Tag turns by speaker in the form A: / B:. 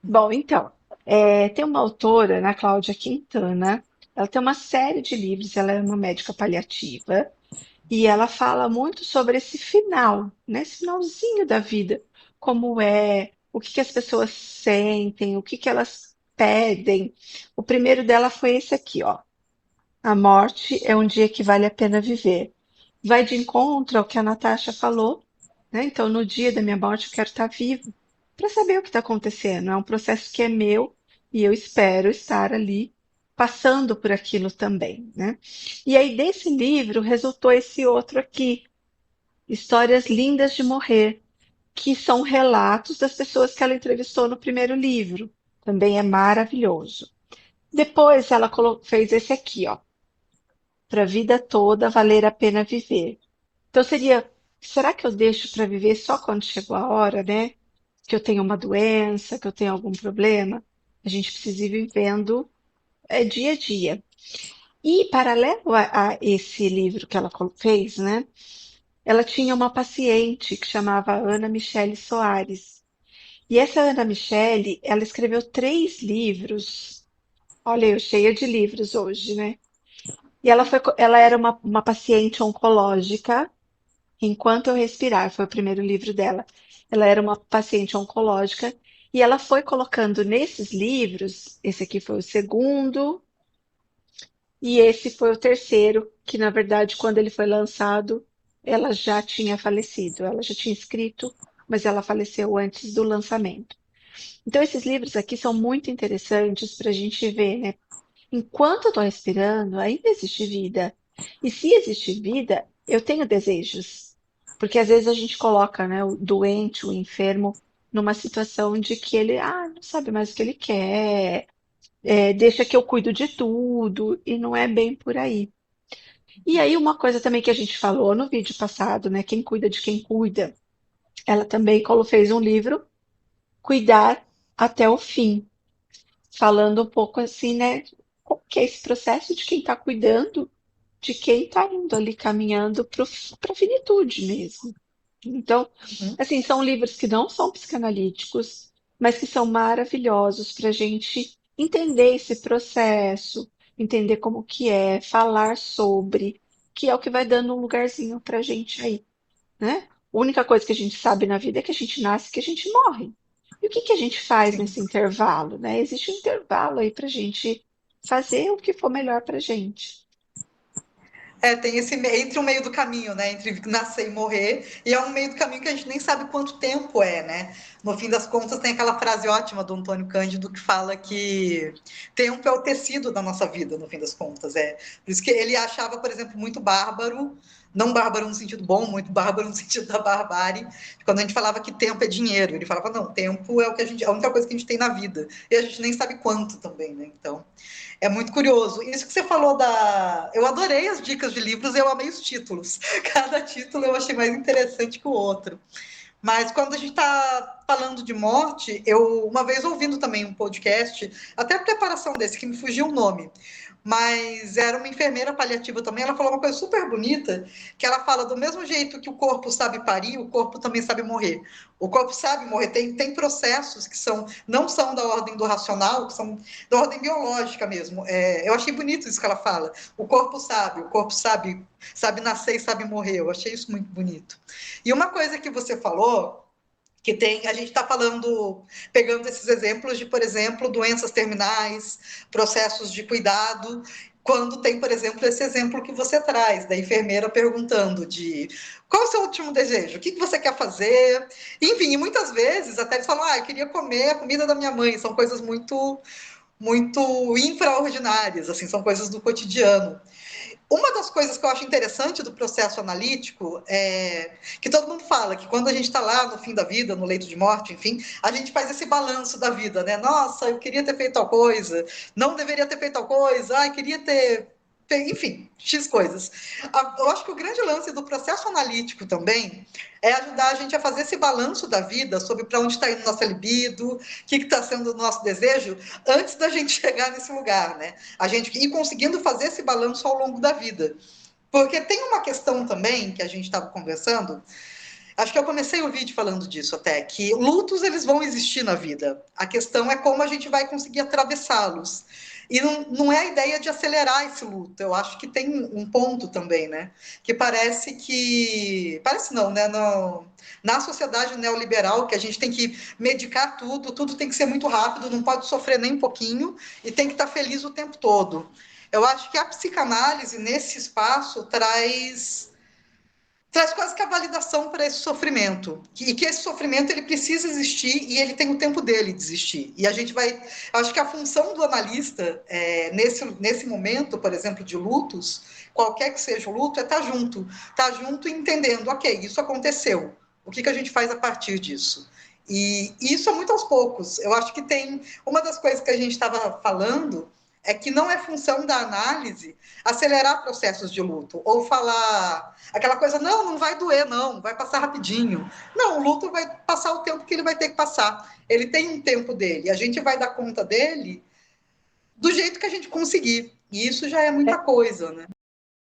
A: Bom, então, tem uma autora, Ana Cláudia Quintana, ela tem uma série de livros, ela é uma médica paliativa, e ela fala muito sobre esse final, né? Esse finalzinho da vida, como é, o que que as pessoas sentem, o que que elas pedem. O primeiro dela foi esse aqui, ó. A morte é um dia que vale a pena viver. Vai de encontro ao que a Natasha falou, né? Então, no dia da minha morte, eu quero estar vivo para saber o que está acontecendo. É um processo que é meu e eu espero estar ali passando por aquilo também, né? E aí, desse livro, resultou esse outro aqui, Histórias Lindas de Morrer, que são relatos das pessoas que ela entrevistou no primeiro livro. Também é maravilhoso. Depois, ela fez esse aqui, ó, para a vida toda valer a pena viver. Então seria, será que eu deixo para viver só quando chegou a hora, né? Que eu tenho uma doença, que eu tenho algum problema? A gente precisa ir vivendo dia a dia. E paralelo a esse livro que ela fez, né? Ela tinha uma paciente que chamava Ana Michele Soares. E essa Ana Michele, ela escreveu 3 livros. Olha, eu cheia de livros hoje, né? E ela era uma paciente oncológica. Enquanto Eu Respirar, foi o primeiro livro dela. Ela era uma paciente oncológica e ela foi colocando nesses livros, esse aqui foi o segundo e esse foi o terceiro, que na verdade, quando ele foi lançado, ela já tinha falecido. Ela já tinha escrito, mas ela faleceu antes do lançamento. Então, esses livros aqui são muito interessantes para a gente ver, né? Enquanto eu estou respirando, ainda existe vida. E se existe vida, eu tenho desejos. Porque às vezes a gente coloca, né, o doente, o enfermo, numa situação de que ele, não sabe mais o que ele quer, deixa que eu cuido de tudo, e não é bem por aí. E aí, uma coisa também que a gente falou no vídeo passado, né, quem cuida de quem cuida, ela também fez um livro, Cuidar até o Fim, falando um pouco assim, né, como que é esse processo de quem está cuidando de quem está indo ali caminhando para a finitude mesmo. Então,
B: Uhum.
A: assim, são livros que não são psicanalíticos, mas que são maravilhosos para a gente entender esse processo, entender como que é, falar sobre, que é o que vai dando um lugarzinho para a gente aí, né? A única coisa que a gente sabe na vida é que a gente nasce e que a gente morre. E o que que a gente faz
B: Sim.
A: nesse intervalo, né? Existe um intervalo aí para a gente fazer o que for melhor para a gente.
B: Tem esse entre o meio do caminho, né? Entre nascer e morrer, e é um meio do caminho que a gente nem sabe quanto tempo é, né? No fim das contas, tem aquela frase ótima do Antônio Cândido que fala que tempo é o tecido da nossa vida, no fim das contas. Por isso que ele achava, por exemplo, muito bárbaro, não bárbaro no sentido bom, muito bárbaro no sentido da barbárie, quando a gente falava que tempo é dinheiro. Ele falava, não, tempo é o que a única coisa que a gente tem na vida. E a gente nem sabe quanto também, né? Então, é muito curioso. Isso que você falou da. Eu adorei as dicas de livros, eu amei os títulos. Cada título eu achei mais interessante que o outro. Mas quando a gente está falando de morte, eu uma vez ouvindo também um podcast, até a preparação desse, que me fugiu o nome, mas era uma enfermeira paliativa também. Ela falou uma coisa super bonita, que ela fala do mesmo jeito que o corpo sabe parir, o corpo também sabe morrer. O corpo sabe morrer, tem processos que não são da ordem do racional, que são da ordem biológica mesmo. Eu achei bonito isso que ela fala. O corpo sabe nascer e sabe morrer. Eu achei isso muito bonito. E uma coisa que você falou, que tem, a gente está falando, pegando esses exemplos de, por exemplo, doenças terminais, processos de cuidado, quando tem, por exemplo, esse exemplo que você traz, da enfermeira perguntando de qual é o seu último desejo, o que você quer fazer, enfim, e muitas vezes até eles falam, eu queria comer a comida da minha mãe, são coisas muito infraordinárias, assim, são coisas do cotidiano. Uma das coisas que eu acho interessante do processo analítico é que todo mundo fala que quando a gente está lá no fim da vida, no leito de morte, enfim, a gente faz esse balanço da vida, né? Nossa, eu queria ter feito tal coisa, não deveria ter feito tal coisa, queria ter. Enfim, X coisas. Eu acho que o grande lance do processo analítico também é ajudar a gente a fazer esse balanço da vida sobre para onde está indo nossa libido, o que está sendo o nosso desejo, antes da gente chegar nesse lugar, né? A gente ir conseguindo fazer esse balanço ao longo da vida. Porque tem uma questão também que a gente estava conversando, Acho que eu comecei o vídeo falando disso até, que lutos eles vão existir na vida. A questão é como a gente vai conseguir atravessá-los. E não é a ideia de acelerar esse luto. Eu acho que tem um ponto também, né? Que parece que. Parece não, né? Na sociedade neoliberal, que a gente tem que medicar tudo, tudo tem que ser muito rápido, não pode sofrer nem um pouquinho e tem que estar feliz o tempo todo. Eu acho que a psicanálise, nesse espaço, traz quase que a validação para esse sofrimento e que esse sofrimento ele precisa existir e ele tem o tempo dele de existir. E a gente vai, acho que a função do analista nesse momento, por exemplo, de lutos, qualquer que seja o luto, é estar junto e entendendo, ok, isso aconteceu. O que a gente faz a partir disso? E isso é muito aos poucos. Eu acho que tem uma das coisas que a gente estava falando é que não é função da análise acelerar processos de luto ou falar aquela coisa, não vai doer, não, vai passar rapidinho. Não, o luto vai passar o tempo que ele vai ter que passar. Ele tem um tempo dele, a gente vai dar conta dele do jeito que a gente conseguir. E isso já é muita coisa, né?